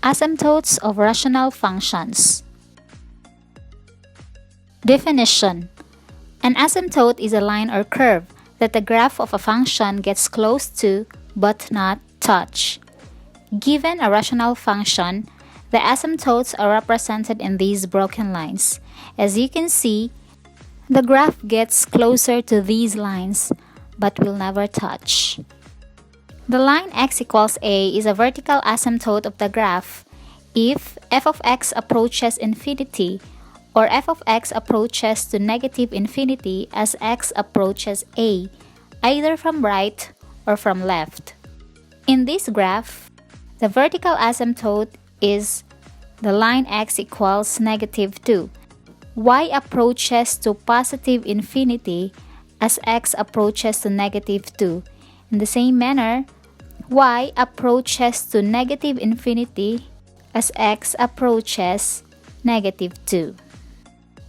Asymptotes of rational functions. Definition: an asymptote is a line or curve that the graph of a function gets close to but not touch. Given a rational function, the asymptotes are represented in these broken lines. As you can see, the graph gets closer to these lines but will never touch. The line x equals a is a vertical asymptote of the graph if f of x approaches infinity or f of x approaches to negative infinity as x approaches a, either from right or from left. In this graph, the vertical asymptote is the line x equals negative 2. Y approaches to positive infinity as x approaches to negative 2. In the same manner, y approaches to negative infinity as x approaches negative 2.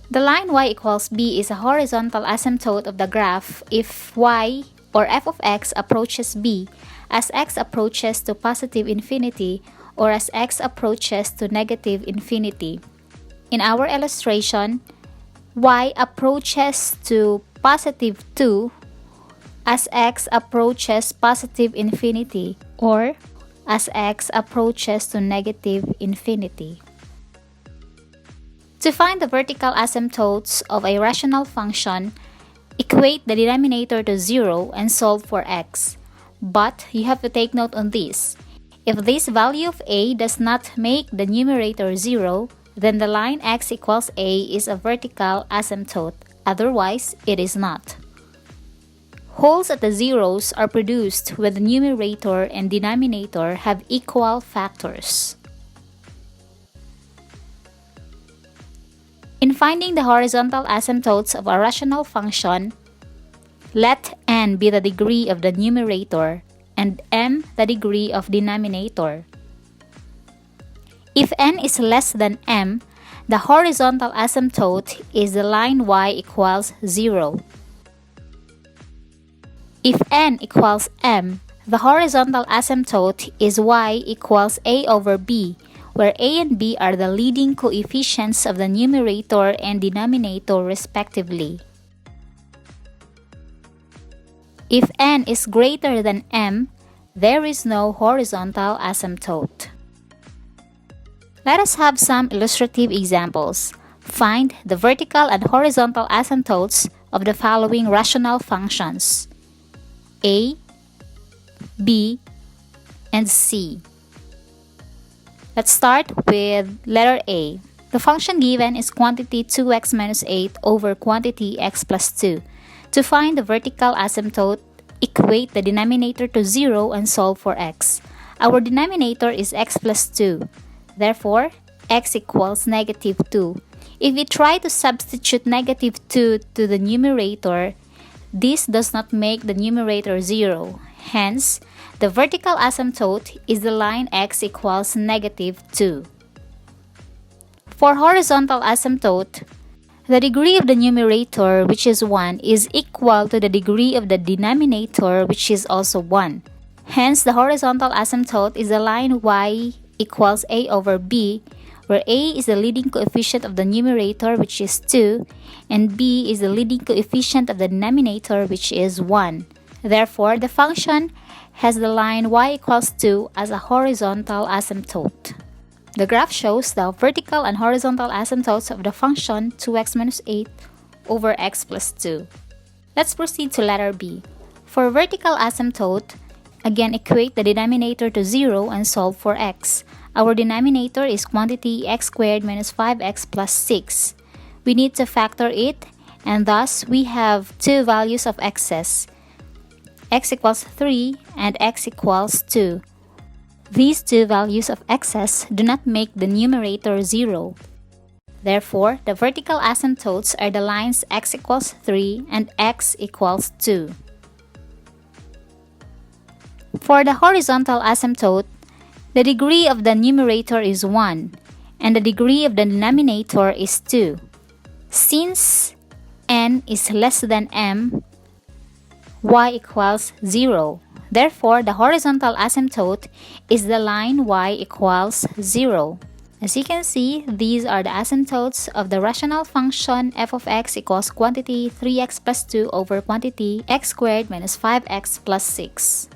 The line y equals b is a horizontal asymptote of the graph if y or f of x approaches b as x approaches to positive infinity or as x approaches to negative infinity. In our illustration, y approaches to positive 2 as x approaches positive infinity or as x approaches to negative infinity. To find the vertical asymptotes of a rational function, equate the denominator to 0 and solve for x. But you have to take note on this. If this value of a does not make the numerator 0, then the line x equals a is a vertical asymptote. Otherwise, it is not. Holes at the zeros are produced when the numerator and denominator have equal factors. In finding the horizontal asymptotes of a rational function, let n be the degree of the numerator and m the degree of denominator. If n is less than m, the horizontal asymptote is the line y equals 0. If n equals m, the horizontal asymptote is y equals a over b, where a and b are the leading coefficients of the numerator and denominator respectively. If n is greater than m, there is no horizontal asymptote. Let us have some illustrative examples. Find the vertical and horizontal asymptotes of the following rational functions: a, b, and c. Let's start with letter A. The function given is quantity 2x minus 8 over quantity x plus 2. To find the vertical asymptote, equate the denominator to 0 and solve for x. Our denominator is x plus 2. Therefore, x equals negative 2. If we try to substitute negative 2 to the numerator, this does not make the numerator 0. Hence, the vertical asymptote is the line x equals negative 2. For horizontal asymptote, the degree of the numerator, which is 1, is equal to the degree of the denominator, which is also 1. Hence, the horizontal asymptote is the line y equals a over b, where a is the leading coefficient of the numerator, which is 2, and b is the leading coefficient of the denominator, which is 1. Therefore, the function has the line y equals 2 as a horizontal asymptote. The graph shows the vertical and horizontal asymptotes of the function 2x minus 8 over x plus 2. Let's proceed to letter B. For vertical asymptote, again equate the denominator to 0 and solve for x. Our denominator is quantity x squared minus 5x plus 6. We need to factor it, and thus we have two values of x's. X equals 3 and x equals 2. These two values of x's do not make the numerator 0. Therefore, the vertical asymptotes are the lines x equals 3 and x equals 2. For the horizontal asymptote, the degree of the numerator is 1 and the degree of the denominator is 2. Since n is less than m, y equals 0. Therefore, the horizontal asymptote is the line y equals 0. As you can see, these are the asymptotes of the rational function f of x equals quantity 3x plus 2 over quantity x squared minus 5x plus 6.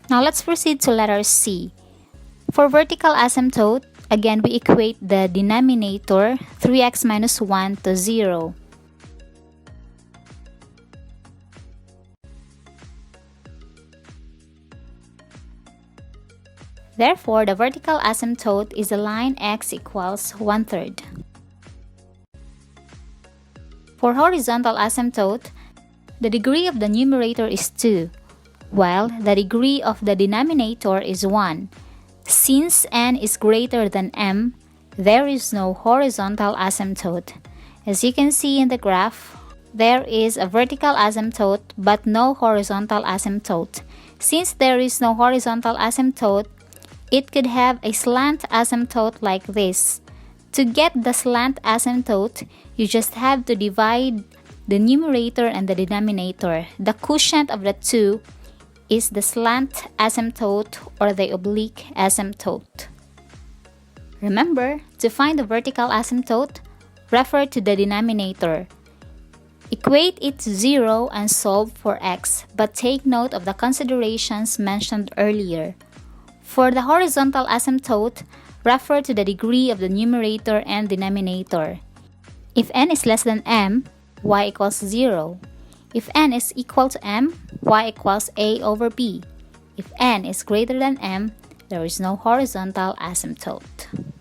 Now let's proceed to letter C. For vertical asymptote, again we equate the denominator 3x minus 1 to 0. Therefore, the vertical asymptote is the line x equals 1/3. For horizontal asymptote, the degree of the numerator is 2, while the degree of the denominator is 1. Since n is greater than m, there is no horizontal asymptote. As you can see in the graph, there is a vertical asymptote but no horizontal asymptote. Since there is no horizontal asymptote, it could have a slant asymptote like this. To get the slant asymptote, you just have to divide the numerator and the denominator. The quotient of the two is the slant asymptote or the oblique asymptote. Remember, to find the vertical asymptote, refer to the denominator. Equate it to 0 and solve for x, but take note of the considerations mentioned earlier. For the horizontal asymptote, refer to the degree of the numerator and denominator. If n is less than m, y equals 0. If n is equal to m, y equals a over b. If n is greater than m, there is no horizontal asymptote.